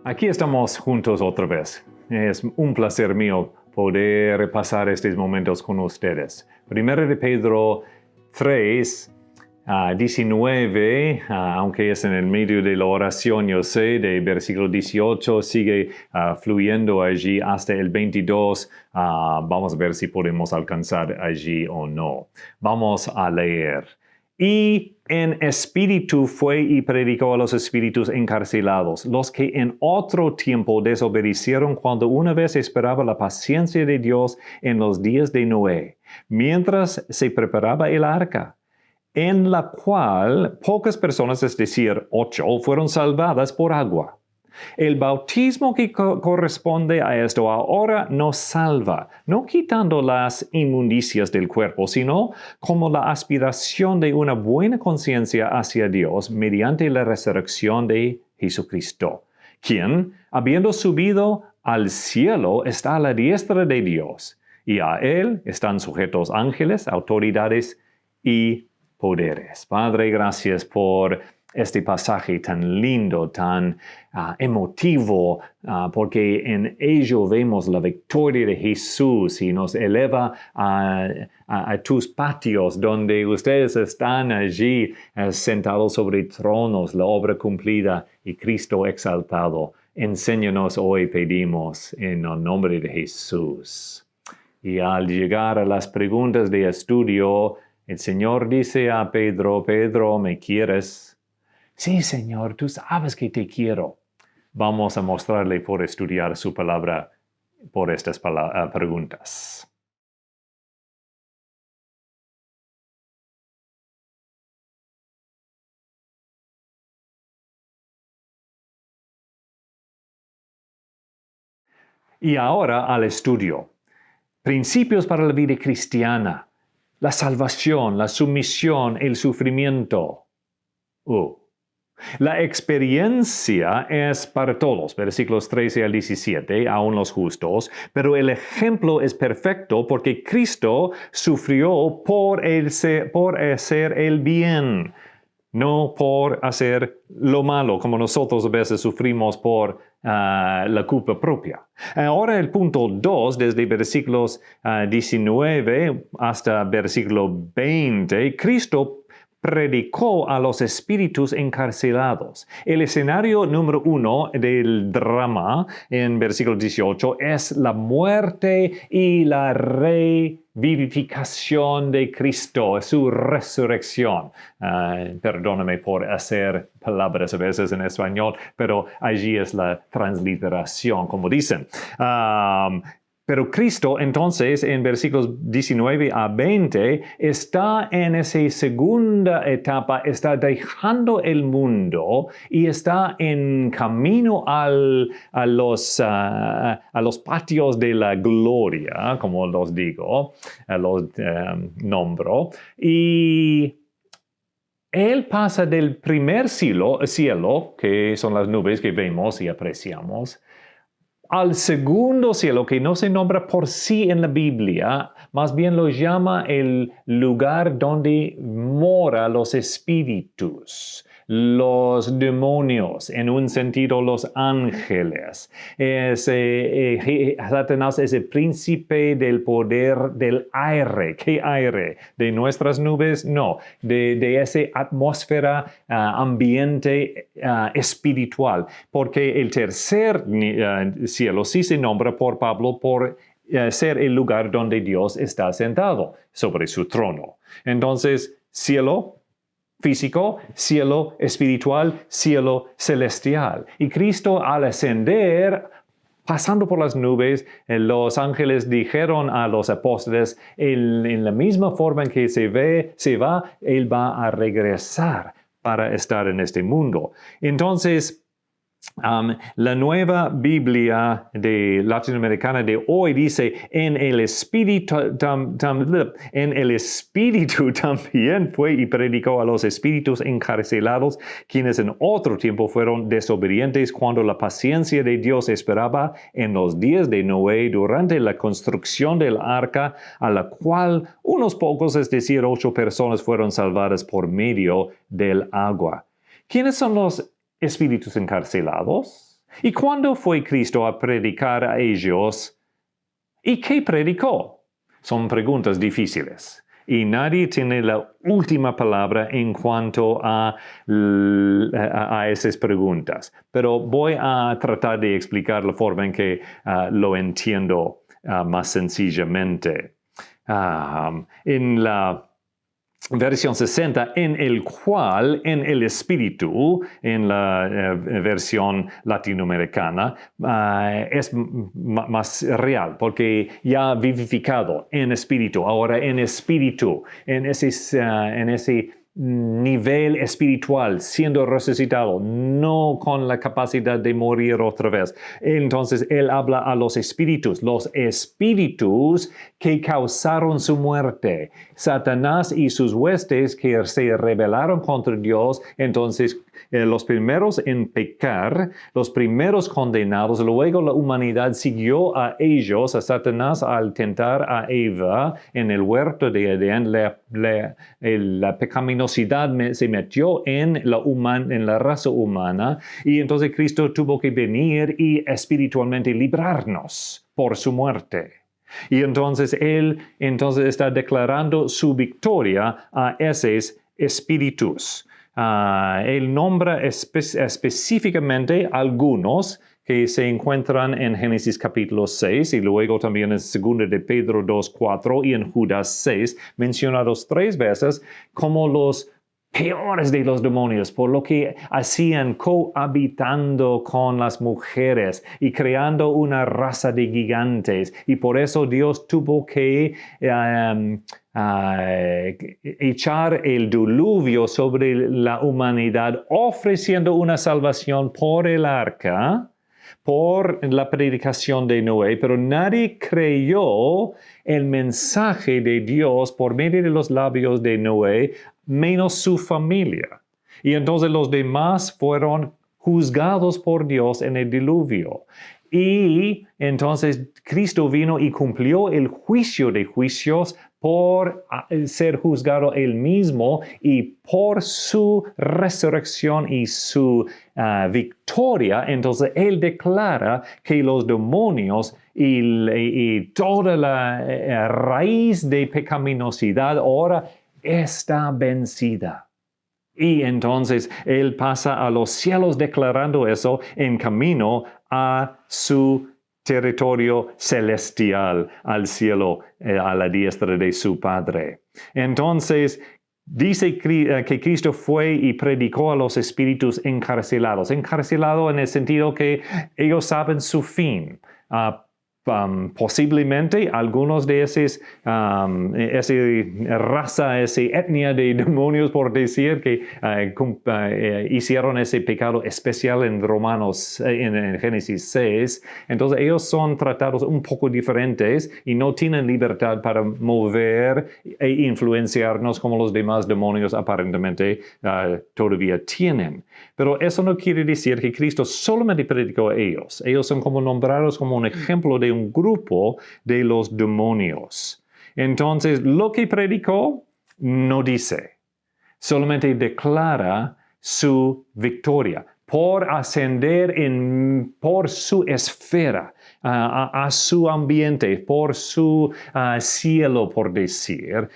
Aquí estamos juntos otra vez. Es un placer mío poder repasar estos momentos con ustedes. Primero de Pedro 3, 19, aunque es en el medio de la oración, yo sé, de versículo 18, sigue fluyendo allí hasta el 22. Vamos a ver si podemos alcanzar allí o no. Vamos a leer. Y en espíritu fue y predicó a los espíritus encarcelados, los que en otro tiempo desobedecieron cuando una vez esperaba la paciencia de Dios en los días de Noé, mientras se preparaba el arca, en la cual pocas personas, es decir, 8, fueron salvadas por agua. El bautismo que corresponde a esto ahora nos salva, no quitando las inmundicias del cuerpo, sino como la aspiración de una buena conciencia hacia Dios mediante la resurrección de Jesucristo, quien, habiendo subido al cielo, está a la diestra de Dios, y a Él están sujetos ángeles, autoridades y poderes. Padre, gracias por este pasaje tan lindo, tan emotivo, porque en ello vemos la victoria de Jesús y nos eleva a tus patios donde ustedes están allí sentados sobre tronos, la obra cumplida y Cristo exaltado. Enséñanos hoy, pedimos, en el nombre de Jesús. Y al llegar a las preguntas de estudio, el Señor dice a Pedro, Pedro, ¿me quieres? Sí, Señor, tú sabes que te quiero. Vamos a mostrarle por estudiar su palabra por estas preguntas. Y ahora al estudio. Principios para la vida cristiana. La salvación, la sumisión, el sufrimiento. La experiencia es para todos, versículos 13 al 17, aún los justos, pero el ejemplo es perfecto porque Cristo sufrió por hacer el bien, no por hacer lo malo, como nosotros a veces sufrimos por la culpa propia. Ahora el punto 2, desde versículos 19 hasta versículo 20, Cristo predicó a los espíritus encarcelados. El escenario número 1 del drama en versículo 18 es la muerte y la revivificación de Cristo, su resurrección. Perdóname por hacer palabras a veces en español, pero allí es la transliteración, como dicen. Pero Cristo, entonces, en versículos 19 a 20, está en esa segunda etapa, está dejando el mundo y está en camino a los patios de la gloria, como los digo, los nombro. Y Él pasa del primer cielo, que son las nubes que vemos y apreciamos, al segundo cielo, que no se nombra por sí en la Biblia, más bien lo llama el lugar donde moran los espíritus, los demonios, en un sentido los ángeles. Satanás es el príncipe del poder del aire. ¿Qué aire? ¿De nuestras nubes? No, de esa atmósfera, ambiente espiritual. Porque el tercer cielo sí se nombra por Pablo por ser el lugar donde Dios está sentado sobre su trono. Entonces, cielo físico, cielo espiritual, cielo celestial. Y Cristo al ascender, pasando por las nubes, los ángeles dijeron a los apóstoles, en la misma forma en que se va, Él va a regresar para estar en este mundo. Entonces, la nueva Biblia latinoamericana de hoy dice, en el espíritu también fue y predicó a los espíritus encarcelados, quienes en otro tiempo fueron desobedientes cuando la paciencia de Dios esperaba en los días de Noé durante la construcción del arca, a la cual unos pocos, es decir, 8 personas, fueron salvadas por medio del agua. ¿Quiénes son los espíritus encarcelados? ¿Y cuándo fue Cristo a predicar a ellos? ¿Y qué predicó? Son preguntas difíciles. Y nadie tiene la última palabra en cuanto a esas preguntas. Pero voy a tratar de explicar la forma en que lo entiendo más sencillamente. En la versión 60, en el cual, en el Espíritu, en la versión latinoamericana, es más real, porque ya vivificado en Espíritu, ahora en Espíritu, en ese nivel espiritual, siendo resucitado, no con la capacidad de morir otra vez. Entonces, él habla a los espíritus que causaron su muerte. Satanás y sus huestes que se rebelaron contra Dios, entonces los primeros en pecar, los primeros condenados, luego la humanidad siguió a ellos, a Satanás, al tentar a Eva en el huerto de Edén. La pecaminosidad se metió en la raza humana, y entonces Cristo tuvo que venir y espiritualmente librarnos por su muerte. Y entonces Él está declarando su victoria a esos espíritus. Él nombra específicamente algunos que se encuentran en Génesis capítulo 6 y luego también en 2 de Pedro 2:4 y en Judas 6, mencionados 3 veces como los peores de los demonios, por lo que hacían cohabitando con las mujeres y creando una raza de gigantes. Y por eso Dios tuvo que echar el diluvio sobre la humanidad, ofreciendo una salvación por el arca, por la predicación de Noé, pero nadie creyó el mensaje de Dios por medio de los labios de Noé, menos su familia. Y entonces los demás fueron juzgados por Dios en el diluvio. Y entonces Cristo vino y cumplió el juicio de juicios por ser juzgado él mismo, y por su resurrección y su victoria, entonces él declara que los demonios y toda la raíz de pecaminosidad ahora está vencida. Y entonces él pasa a los cielos declarando eso en camino a su territorio celestial, al cielo, a la diestra de su Padre. Entonces, dice que Cristo fue y predicó a los espíritus encarcelados. Encarcelado en el sentido que ellos saben su fin. Posiblemente algunos de esa raza, esa etnia de demonios, por decir, que hicieron ese pecado especial en en Génesis 6. Entonces ellos son tratados un poco diferentes y no tienen libertad para mover e influenciarnos como los demás demonios aparentemente todavía tienen. Pero eso no quiere decir que Cristo solamente predicó a ellos. Ellos son como nombrados como un ejemplo de un grupo de los demonios. Entonces, lo que predicó no dice, solamente declara su victoria por ascender por su esfera, a su ambiente, por su cielo, por decir.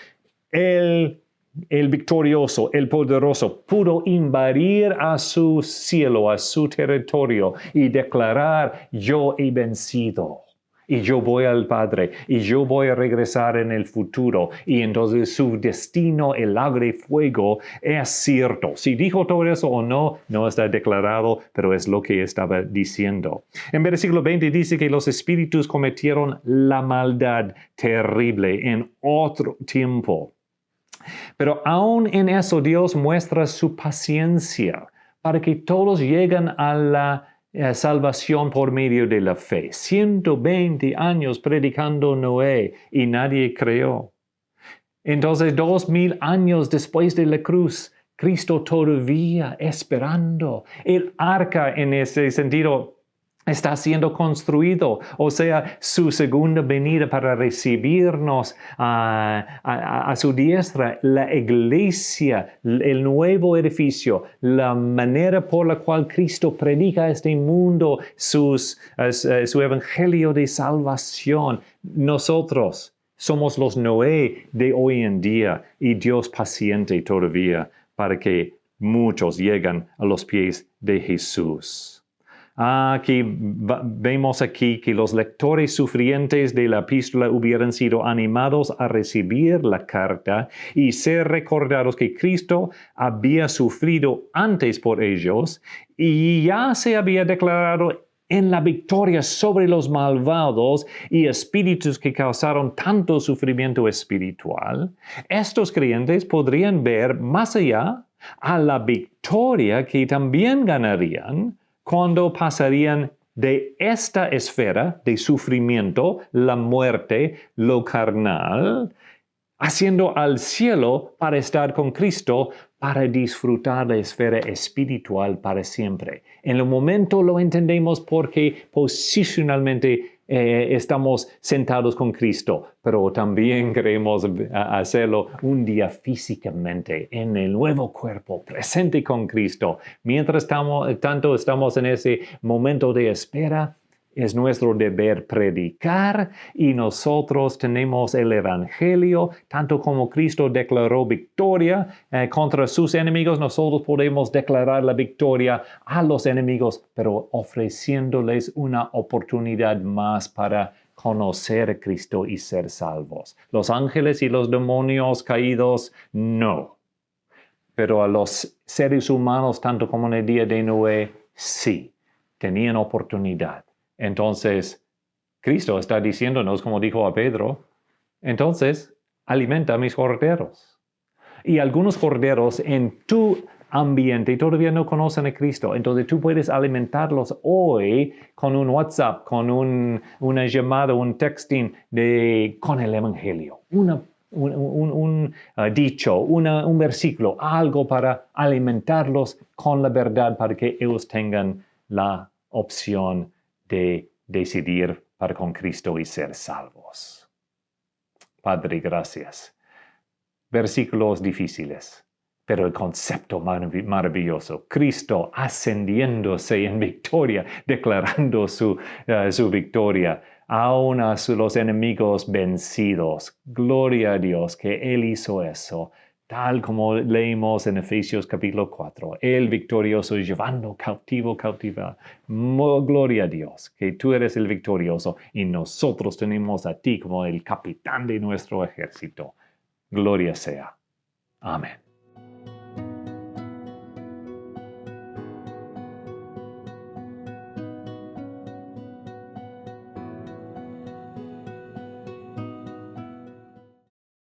El victorioso, el poderoso, pudo invadir a su cielo, a su territorio, y declarar: yo he vencido, y yo voy al Padre, y yo voy a regresar en el futuro. Y entonces su destino, el lago de fuego, es cierto. Si dijo todo eso o no, no está declarado, pero es lo que estaba diciendo. En versículo 20 dice que los espíritus cometieron la maldad terrible en otro tiempo. Pero aún en eso Dios muestra su paciencia para que todos lleguen a la salvación por medio de la fe. 120 años predicando Noé y nadie creyó. Entonces 2000 años después de la cruz, Cristo todavía esperando. El arca, en ese sentido, está siendo construido, o sea, su segunda venida para recibirnos a su diestra, la iglesia, el nuevo edificio, la manera por la cual Cristo predica a este mundo su evangelio de salvación. Nosotros somos los Noé de hoy en día y Dios paciente todavía para que muchos lleguen a los pies de Jesús. Vemos aquí que los lectores sufrientes de la epístola hubieran sido animados a recibir la carta y ser recordados que Cristo había sufrido antes por ellos y ya se había declarado en la victoria sobre los malvados y espíritus que causaron tanto sufrimiento espiritual. Estos creyentes podrían ver más allá a la victoria que también ganarían cuando pasarían de esta esfera de sufrimiento, la muerte, lo carnal, haciendo al cielo para estar con Cristo, para disfrutar la esfera espiritual para siempre. En el momento lo entendemos porque posicionalmente estamos sentados con Cristo, pero también queremos hacerlo un día físicamente en el nuevo cuerpo, presente con Cristo. Mientras tanto estamos en ese momento de espera, es nuestro deber predicar y nosotros tenemos el Evangelio, tanto como Cristo declaró victoria contra sus enemigos, nosotros podemos declarar la victoria a los enemigos, pero ofreciéndoles una oportunidad más para conocer a Cristo y ser salvos. Los ángeles y los demonios caídos, no. Pero a los seres humanos, tanto como en el día de Noé, sí, tenían oportunidad. Entonces, Cristo está diciéndonos, como dijo a Pedro, entonces, alimenta a mis corderos. Y algunos corderos en tu ambiente todavía no conocen a Cristo. Entonces, tú puedes alimentarlos hoy con un WhatsApp, con una llamada, un texting con el Evangelio. Un dicho, un versículo, algo para alimentarlos con la verdad para que ellos tengan la opción de decidir para con Cristo y ser salvos. Padre, gracias. Versículos difíciles, pero el concepto maravilloso. Cristo ascendiéndose en victoria, declarando su victoria, aún a los enemigos vencidos. Gloria a Dios que Él hizo eso. Tal como leímos en Efesios capítulo 4, el victorioso llevando cautiva. Gloria a Dios, que tú eres el victorioso y nosotros tenemos a ti como el capitán de nuestro ejército. Gloria sea. Amén.